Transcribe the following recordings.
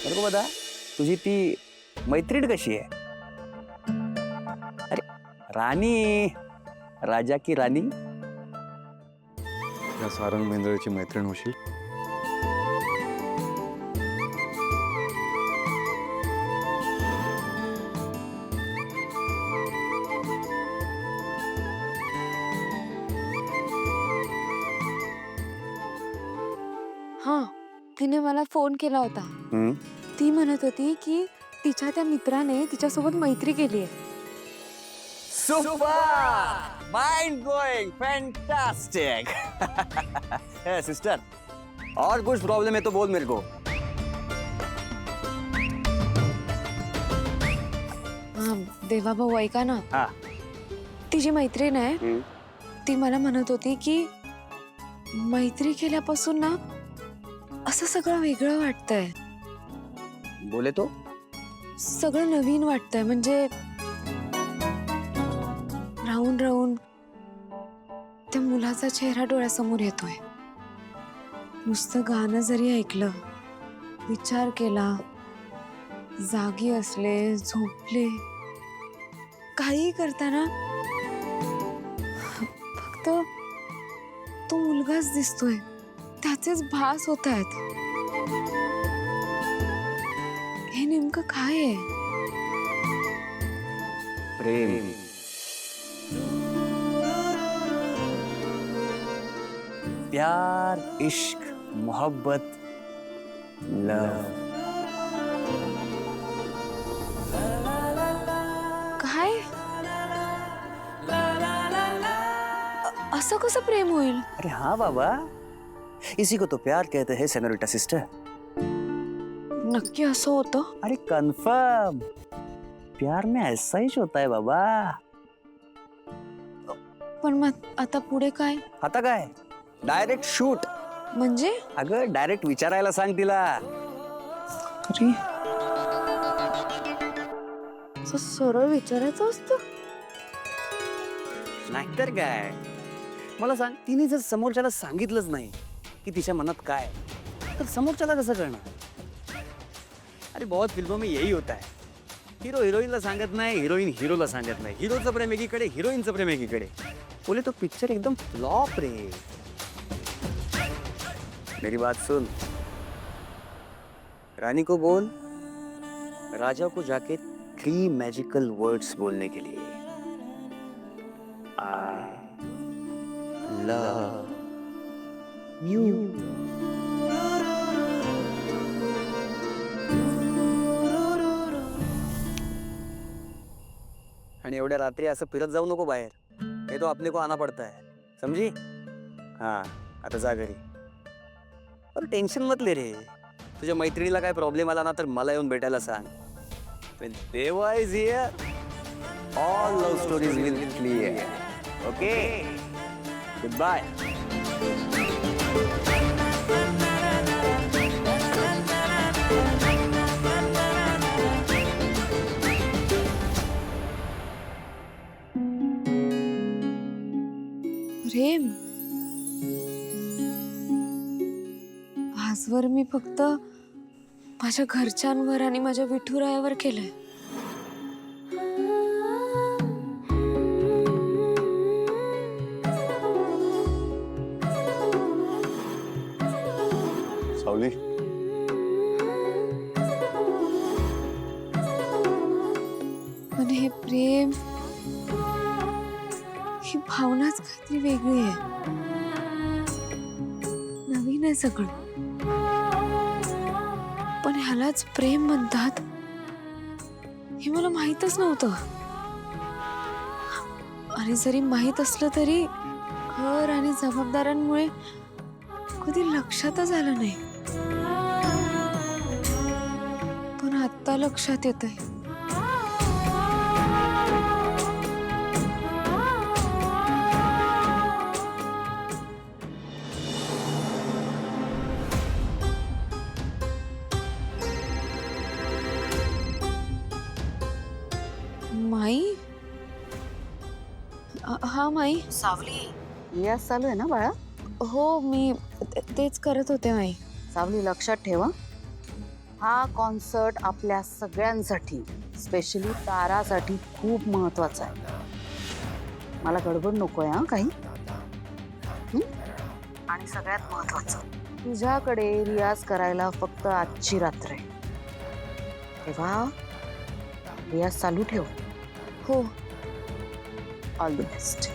मेरे को बता, तुझी ती मैत्रीण कशी आहे? अरे राणी, राजा की राणी? या सारंग मेंदळेची मैत्रीण होशील? हां, तिने मला फोन केला होता. ती म्हणत होती की तिच्या त्या मित्राने तिच्यासोबत मैत्री केली आहे. Super, mind blowing, fantastic. Sister, और कुछ प्रॉब्लम है तो बोल मेरे को। हां, देवा भाऊ ऐका ना. हाँ। तिची मैत्रीण आहे. ती मला म्हणत होती की मैत्री केल्यापासून ना असं सगळं वेगळं वाटतंय. बोले तो? सगळं नवीन वाटतंय. म्हणजे राहून राहून त्या मुलाचा चेहरा डोळ्यासमोर येतोय. नुसतं गाणं जरी ऐकलं, विचार केला, जागी असले, झोपले, काही करताना फक्त तो मुलगाच दिसतोय. त्याचेच भास होत आहेत. हे नेमकं काय आहे? प्रेम. प्यार, इश्क, मोहब्बत, लव. काय? असं कसं प्रेम होईल? अरे हाँ बाबा, इसी को तो प्यार कहते हैं सेनोरिटा सिस्टर. नक्की असं होतं? अरे कंफर्म, प्यार में ऐसा ही होता है बाबा. पण मग आता पुढे काय? आता काय, डायरेक्ट शूट. म्हणजे? अगं डायरेक्ट विचारायला सांग तिला. अरे, असं सरळ विचारायचं असतं? नाहीतर काय. मला सांग, तिने जर समोरच्याला सांगितलंच नाही की तिच्या मनात काय, तर समोरच्याला कसं कळणार? अरे बहुत फिल्मों में यही होता है. हिरो हिरोईनला सांगत नाही, हिरोईन हिरोला सांगत नाही, हिरोचं प्रेम एकीकडे, हिरोईनचं प्रेम एकीकडे. बोले तो पिक्चर एकदम फ्लॉप रे. मेरी बात सुन, रानी को बोल राजा को जाके 3 मैजिकल वर्ड्स बोलने के लिए. I love you. आणि एवढ्या रात्री असं फिरत जाऊ नको बाहेर. हे तो अपने को आना पड़ता है, समझी? हाँ, आता जा घरी. अरे टेन्शन मत ले रे. तुझ्या मैत्रिणीला काय प्रॉब्लेम आला ना तर मला येऊन भेटायला सांग. When Deva is here, all love stories will be clear. Okay? Goodbye. प्रेम. आजवर मी फक्त माझ्या घरच्यांवर आणि माझ्या विठुरायावर केलंय. सावली, पण हे प्रेम, ही भावनाच काहीतरी वेगळी आहे. नवीन आहे सगळं. पण ह्यालाच प्रेम म्हणतात हे मला माहीतच नव्हतं. आणि जरी माहीत असलं तरी घर आणि जबाबदाऱ्यांमुळे कधी लक्षातच आलं नाही. पण आत्ता लक्षात येतंय. माई? हा माई. सावली, यास चालू आहे ना बाळा? हो, मी तेच करत होते माई. सावली, लक्षात ठेवा, हा कॉन्सर्ट आपल्या सगळ्यांसाठी स्पेशली तारासाठी खूप महत्वाचा आहे. मला गडबड नकोय हा काही. आणि सगळ्यात महत्वाचं, तुझ्याकडे रियाज करायला फक्त आजची रात्र आहे. तेव्हा रियाज चालू ठेव. हो. All the best.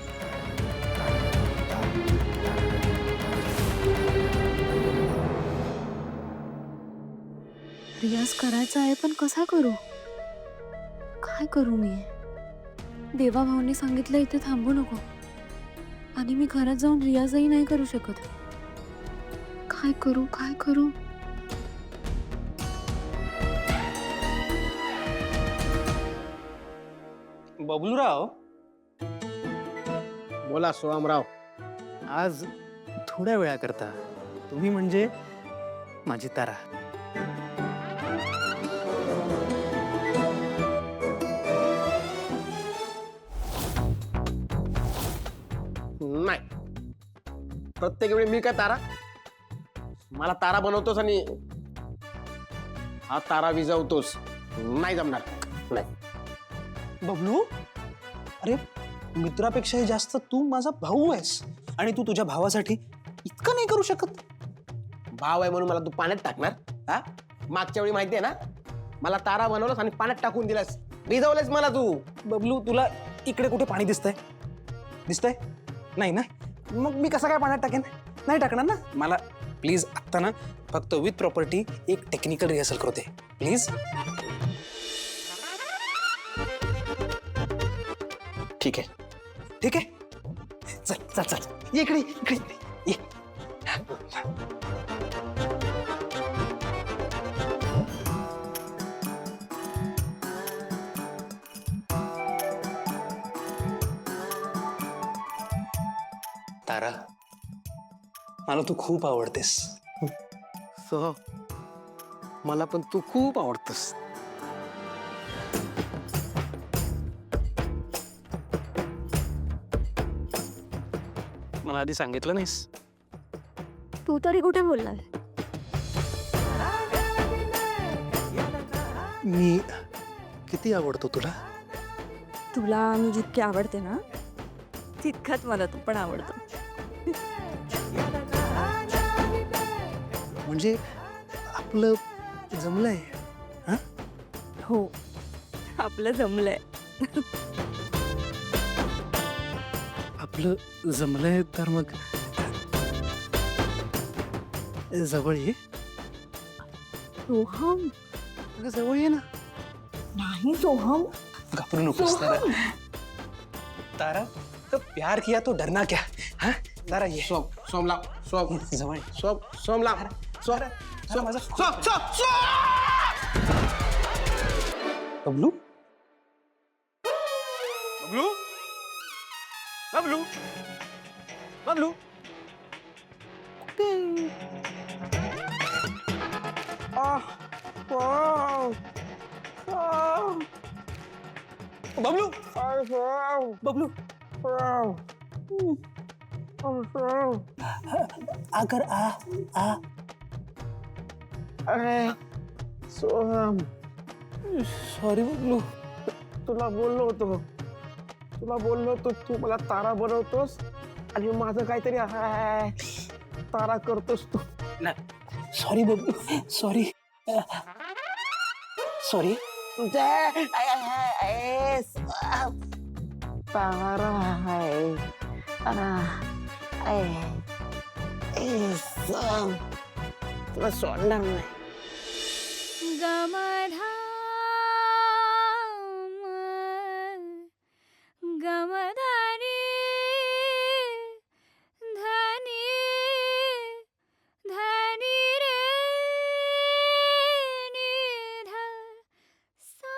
रियाज करायचा आहे पण कसा करू? काय करू मी? देवाभाऊने सांगितलं इथे थांबू नको, आणि मी घरात जाऊन रियाजही नाही करू शकत. काय करू काय करू? बबलूराव. बोला सोहमराव. आज थोड्या वेळाकरता तुम्ही म्हणजे माझी तारा. नाही, प्रत्येक वेळी मी काय तारा? मला तारा बनवतोस आणि हा तारा विजवतोस. नाही जमणार. नाही. बबलू, अरे मित्रापेक्षाही जास्त तू माझा भाऊ आहेस, आणि तू तुझ्या भावासाठी इतकं नाही करू शकत? भाव आहे म्हणून मला तू पाण्यात टाकणार? हा, मागच्या वेळी माहितीये ना, मला तारा बनवलंस आणि पाण्यात टाकून दिलास, विजवलंस मला तू. बबलू, तुला इकडे कुठे पाणी दिसतंय? दिसतंय नाही ना? मग मी कसं काय पाण्यात टाकेन? नाही टाकणार ना. मला प्लीज आत्ता ना फक्त विथ प्रॉपर्टी एक टेक्निकल रिहर्सल करू दे प्लीज. ठीक आहे, ठीक आहे. चल चल चल, ये इकडे इकडे ये. तारा, मला तू खूप आवडतेस. सो मला पण तू खूप आवडतोस. मला आधी सांगितलं नाहीस? तू तरी कुठे बोललाय? मी किती आवडतो तुला? तुला मी जितकी आवडते ना, तितकाच मला तू पण आवडतो. म्हणजे आपलं जमलंय. हो, आपलं जमलंय. आपलं जमलंय तर मग जवळ ये. सोहम, अगं जवळ ये ना. नाही सोहम. घाबरू नकोस तारा. तारा, तो प्यार किया तो डरना क्या? हाँ तारा, ये सोमला सोम जवळ ये. सोमला सोम तारा, माझा बबलू. बबलू, बबलू, बबलू. बबलू, बबलू. अगर आ अरे सोहम, सॉरी बबलू. तुला बोललो होतो तू मला तारा बनवतोस आणि माझं काहीतरी तारा करतोस तू. Sorry Bablu, sorry sorry. तारा आहे तुला सोडणार नाही. गमधानी धानी धानी रे निधा सा.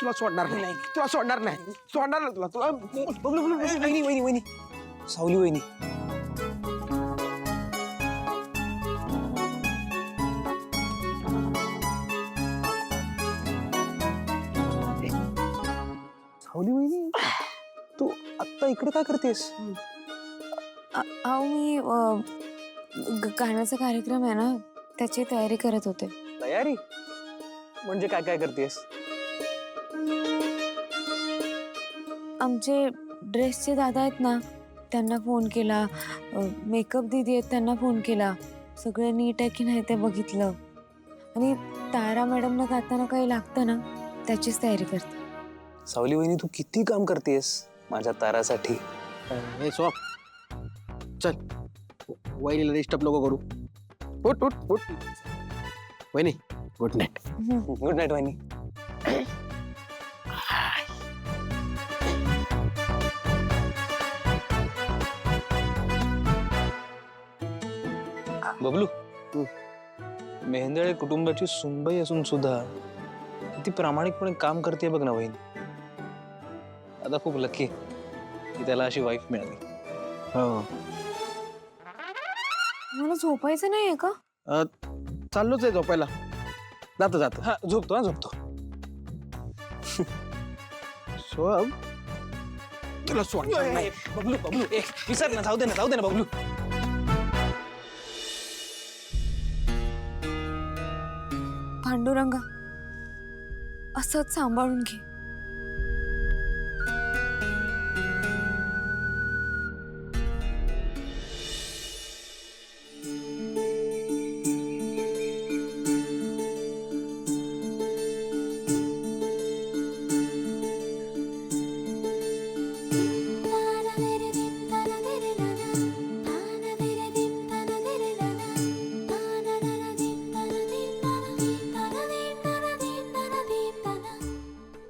तुला सोडणार नाही, तुला सोडणार नाही, सोडणार नाही तुला. बबलू बबलू, वहिनी वहिनी वहिनी, सावली वहिनी. सावली वहिनी, तू आत्ता इकडे काय करतेस? अहो मी गाण्याचा कार्यक्रम आहे ना, त्याची तयारी करत होते. तयारी म्हणजे काय काय करतेस? आमचे ड्रेसचे दादा आहेत ना, त्यांना फोन केला. मेकअप दीदी आहेत, त्यांना फोन केला. सगळं नीट आहे की नाही ते बघितलं. आणि तारा मॅडमला गाताना काही लागतं ना, त्याचीच तयारी करते. सावली वहिनी, तू किती काम करतेस माझ्या तारासाठी. हे सॉप चल, वहिनीला डिस्टर्ब नको करू. उठ उठ उठ. वहिनी गुड नाईट. गुड नाईट वहिनी. बबलू, मेहेंदळे कुटुंबाची सुनबाई असून सुद्धा किती प्रामाणिकपणे काम करते बघ ना वहिनी. आता खूप लकी की त्याला अशी वाईफ मिळाली. हो मला झोपायचं नाहीये का? चाललोच आहे झोपायला. जातो जातो. हा झोपतो, हा झोपतो. सोहम तुला सोडणार नाही. बबलू बबलू विसर ना, जाऊ दे ना बबलू. पांडुरंगा, असंच सांभाळून घे.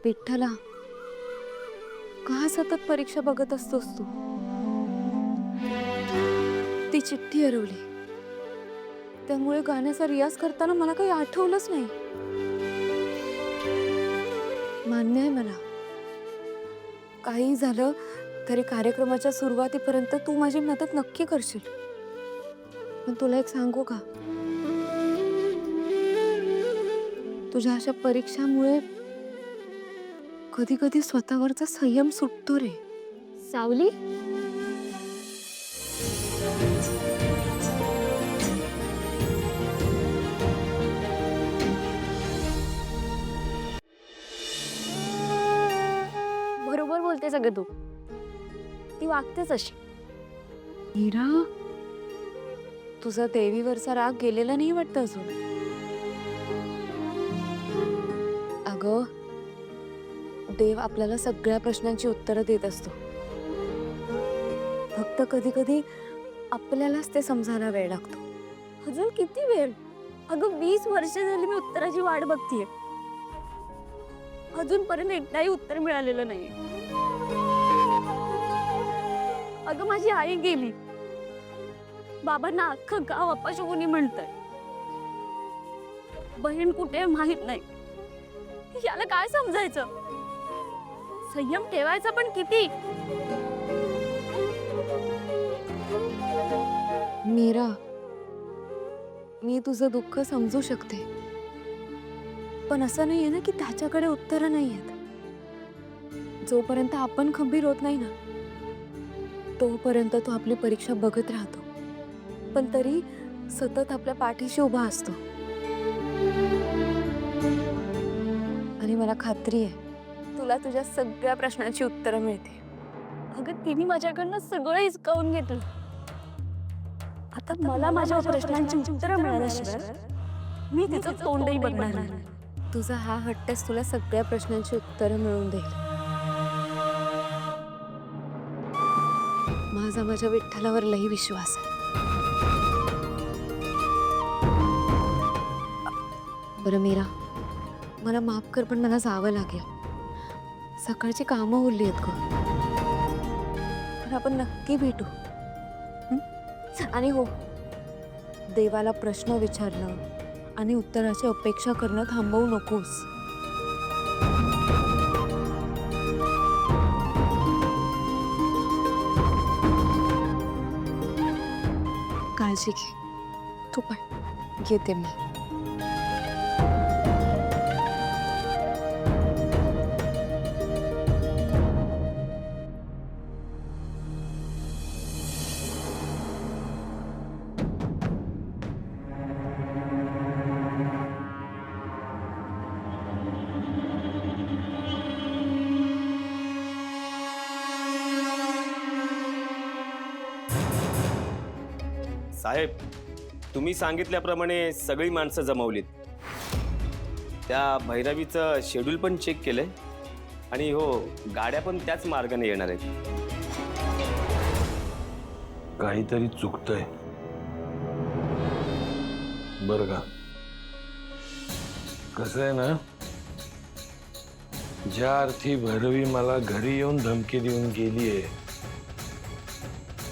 विठ्ठला, का सतत परीक्षा बघत असतोस तू? ती चिठ्ठी हरवली, त्यामुळे गाण्याचा रियाज करताना मला काही आठवलंच नाही. मान्य आहे मला, काही झालं तरी कार्यक्रमाच्या सुरुवातीपर्यंत तू माझी मदत नक्की करशील. पण तुला एक सांगू का, तुझ्या अशा परीक्षामुळे कधी कधी स्वतःवरचा संयम सुटतो रे. सावली, बरोबर बोलते सगळं तू. ती वागतेच अशी. मीरा, तुझा देवीवरचा राग गेलेला नाही वाटतं अजून. अगं, देव आपल्याला सगळ्या प्रश्नांची उत्तरं देत असतो. फक्त कधी कधी आपल्यालाच ते समजायला वेळ लागतो. अजून किती वेळ? अगं 20 वर्ष झाली मी उत्तराची वाट बघतीये. अजूनपर्यंत एकदाही उत्तर मिळालेलं नाही. अगं माझी आई गेली, बाबांना अख्खं गाव अपशकुनी म्हणतंय. बहीण कुठे माहित नाही. याला काय समजायचं? संयम ठेवायचा पण किती? मीरा, मी तुझं दुःख समजू शकते, पण असं नाहीये ना की त्याच्याकडे उत्तरं नाही आहेत. जोपर्यंत आपण खंबीर होत नाही ना, तोपर्यंत तो आपली परीक्षा बघत राहतो, पण तरी सतत आपल्या पाठीशी उभा असतो. आणि मला खात्री आहे तुला तुझ्या सगळ्या प्रश्नांची उत्तरं मिळते. अगं, तिने माझ्याकडनं सगळं हिसकावून घेतलं. आता मला माझ्या प्रश्नांची उत्तरं मिळाल्याशिवाय मी तिचं तोंडही बघणार नाही. तुझा हा हट्टच तुला सगळ्या प्रश्नांची उत्तरं मिळवून देईल. माझा माझ्या विठ्ठलावर लई विश्वास आहे. बरं मीरा, मला माफ कर, पण मला जावं लागेल. सकाळची कामं उरली आहेत ग. पण आपण नक्की भेटू. आणि हो, देवाला प्रश्न विचारणं आणि उत्तराची अपेक्षा करणं थांबवू नकोस. काळजी घे. तू पण. येते मी. साहेब, तुम्ही सांगितल्याप्रमाणे सगळी माणसं जमवलीत. त्या भैरवीचं शेड्यूल पण चेक केलंय आणि हो, गाड्या पण त्याच मार्गाने येणार आहेत. काहीतरी चुकतंय बरं का. कसं आहे ना, ज्या अर्थी भैरवी मला घरी येऊन धमकी देऊन गेलीये,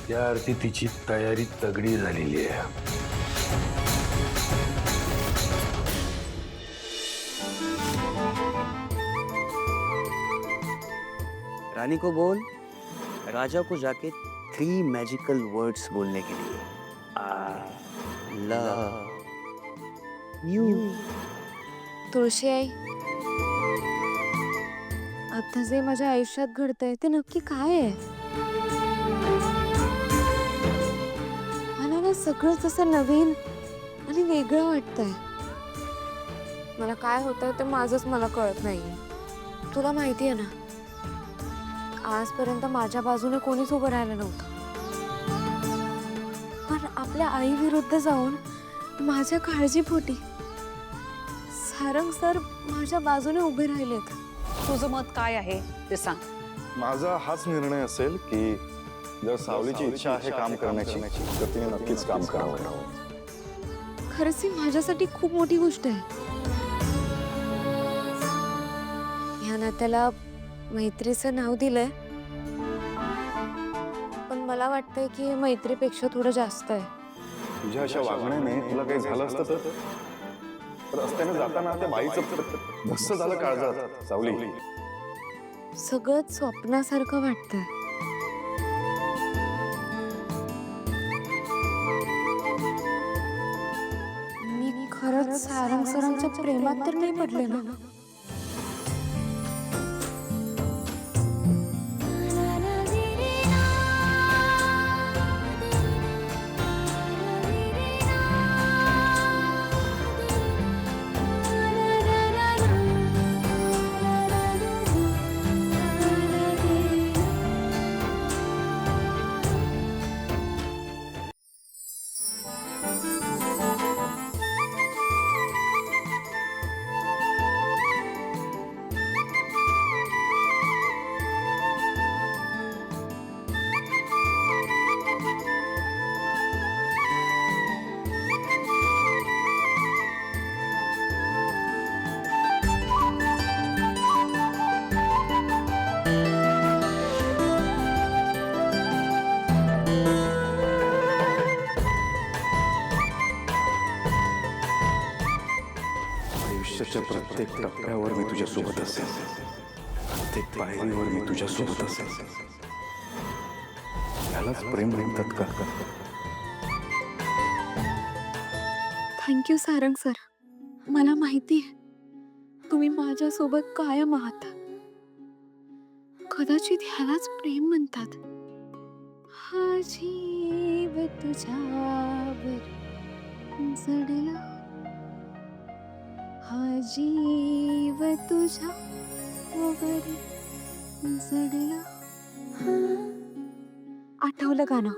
त्या अर्थी तिची तयारी तगडी झालेली आहे. रानी को बोल, राजा को जाके 3 मैजिकल वर्ड्स बोलने के लिए. I love you. तुळशी आई, आता जे माझ्या आयुष्यात घडतंय ते नक्की काय आहे? मला ना सगळंच असं नवीन आणि वेगळं वाटतंय. मला काय होतंय ते माझंच मला कळत नाहीये. तुला माहिती आहे ना, आजपर्यंत माझ्या बाजूने कोणीच उभं राहिलं नव्हतं, पण आपल्या आई विरुद्ध जाऊन माझ्या काळजीपोटी सारंग सर माझ्या बाजूने उभे राहिलेत. तुझं मत काय आहे ते सांग. माझा हाच निर्णय असेल की जर सावलीची इच्छा आहे काम करण्याची तर तिने नक्कीच काम करावं. खरंच ही माझ्यासाठी खूप मोठी गोष्ट आहे. ह्या नात्याला मैत्रीचं नाव दिलंय, पण मला वाटतंय की मैत्रीपेक्षा थोडं जास्त आहे. तुझ्या अशा वागण्याने तुला काही झालं असतं तर रस्त्याने जाताना त्या बाईचं धस्स झालं काळजात. सावली, सगळंच स्वप्नासारखं वाटतंय. मी खरंच सारंग सरांच्या प्रेमात तर नाही पडले ना? आयुष्याच्या प्रत्येक टप्प्यावर मी तुझ्या सोबत असेल, प्रत्येक पायरीवर मी तुझ्या सोबत असेल. यालाच प्रेम म्हणतात का? Thank you Sarang sir. मला माहिती आहे तुम्ही माझ्यासोबत कायम आहात. कदाचित ह्यालाच प्रेम म्हणतात. हा जीव तुझ्यावर जडला, हा जीव तुझ्यावर जडला. आठवलं गाणं?